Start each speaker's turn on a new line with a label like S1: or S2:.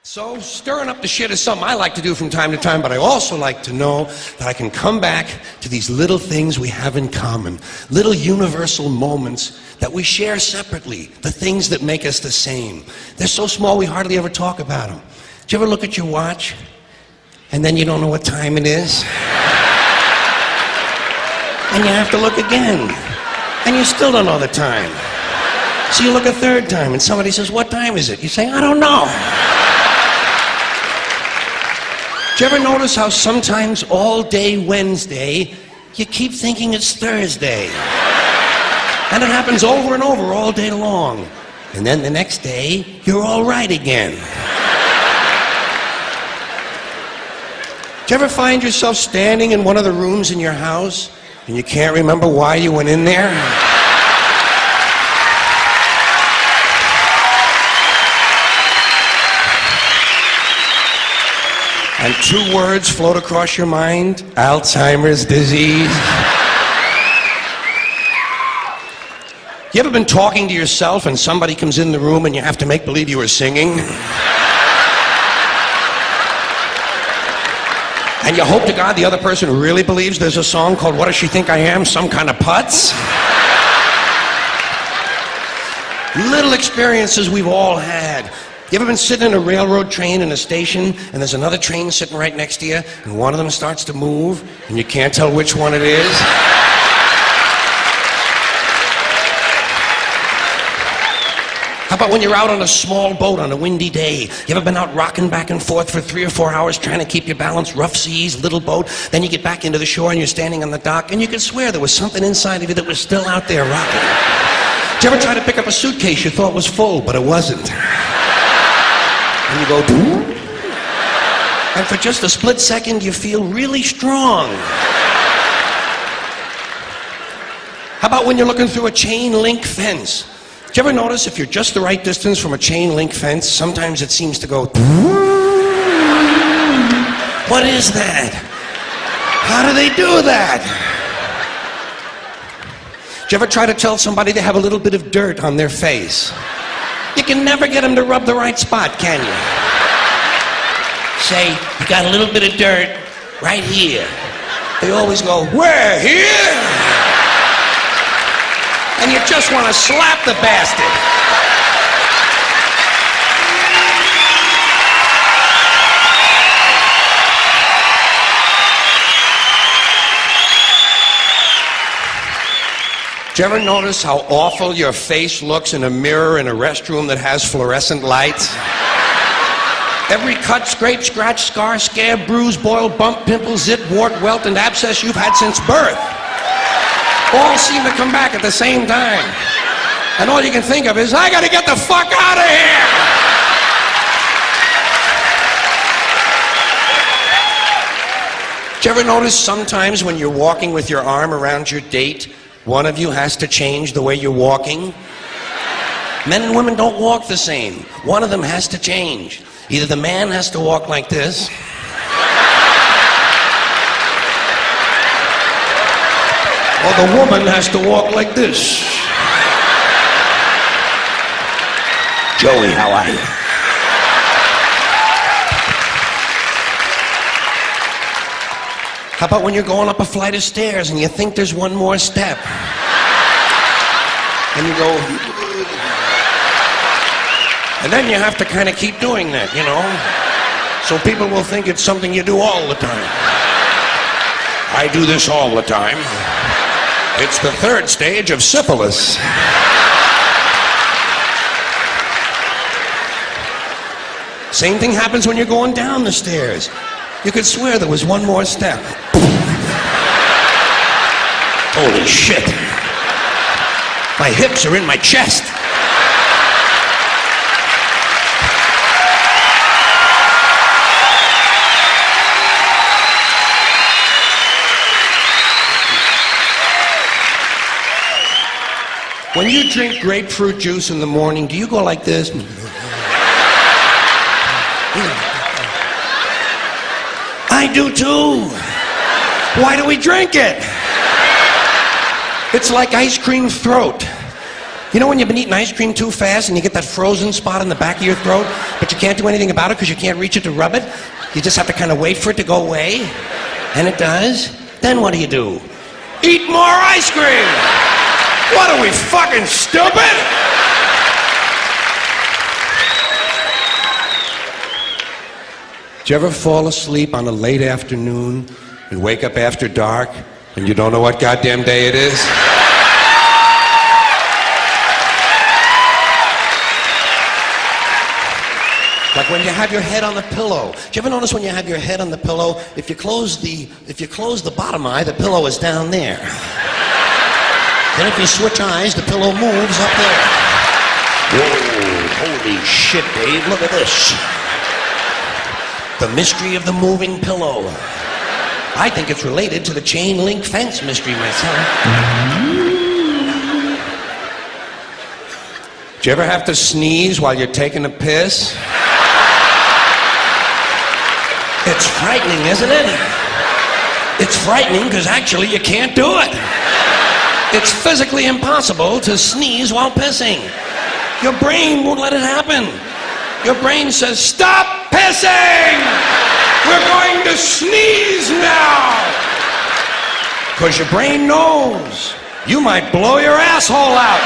S1: So, stirring up the shit is something I like to do from time to time, but I also like to know that I can come back to these little things we have in common, little universal moments that we share separately, the things that make us the same. They're so small we hardly ever talk about them. Do you ever look at your watch and then you don't know what time it is? And you have to look again, and you still don't know the time. So you look a third time and somebody says, "What time is it?" You say, "I don't know." Do you ever notice how sometimes all day Wednesday, you keep thinking it's Thursday? And it happens over and over all day long. And then the next day, you're all right again. Do you ever find yourself standing in one of the rooms in your house and you can't remember why you went in there? And two words float across your mind: Alzheimer's disease. You ever been talking to yourself and somebody comes in the room and you have to make believe you were singing? And you hope to God the other person really believes there's a song called "What Does She Think I Am? Some Kind of Putz?" Little experiences we've all had. You ever been sitting in a railroad train in a station and there's another train sitting right next to you and one of them starts to move and you can't tell which one it is? How about when you're out on a small boat on a windy day? You ever been out rocking back and forth for 3 or 4 hours trying to keep your balance? Rough seas, little boat. Then you get back into the shore and you're standing on the dock and you can swear there was something inside of you that was still out there rocking. Did you ever try to pick up a suitcase you thought was full, but it wasn't? And you go, "Doo?" And for just a split second you feel really strong. How about when you're looking through a chain link fence? Do you ever notice if you're just the right distance from a chain link fence, sometimes it seems to go, "Doo?" What is that? How do they do that? Do you ever try to tell somebody they have a little bit of dirt on their face? You can never get them to rub the right spot, can you? Say, "You got a little bit of dirt right here." They always go, "Where? Here?" And you just want to slap the bastard. Do you ever notice how awful your face looks in a mirror in a restroom that has fluorescent lights? Every cut, scrape, scratch, scar, scab, bruise, boil, bump, pimple, zit, wart, welt, and abscess you've had since birth all seem to come back at the same time. And all you can think of is, "I gotta get the fuck out of here!" Do you ever notice sometimes when you're walking with your arm around your date, one of you has to change the way you're walking? Men and women don't walk the same. One of them has to change. Either the man has to walk like this, or the woman has to walk like this. Joey, how are you? How about when you're going up a flight of stairs and you think there's one more step? And you go, and then you have to kind of keep doing that, you know? So people will think it's something you do all the time. I do this all the time. It's the 3rd stage of syphilis. Same thing happens when you're going down the stairs. You could swear there was one more step. Holy shit. My hips are in my chest. When you drink grapefruit juice in the morning, do you go like this? I do too. Why do we drink it? It's like ice cream throat. You know when you've been eating ice cream too fast and you get that frozen spot in the back of your throat, but you can't do anything about it because you can't reach it to rub it? You just have to kind of wait for it to go away, and it does. Then what do? Eat more ice cream! What are we, fucking stupid? Did you ever fall asleep on a late afternoon and wake up after dark and you don't know what goddamn day it is? Like when you have your head on the pillow. Do you ever notice when you have your head on the pillow, if you close the bottom eye, the pillow is down there. Then if you switch eyes, the pillow moves up there. Whoa, holy shit, Dave, look at this. The mystery of the moving pillow. I think it's related to the chain link fence mystery myself. Do you ever have to sneeze while you're taking a piss? It's frightening, isn't it? It's frightening because actually you can't do it. It's physically impossible to sneeze while pissing. Your brain won't let it happen. Your brain says, stop pissing! We're going to sneeze now! Because your brain knows you might blow your asshole out.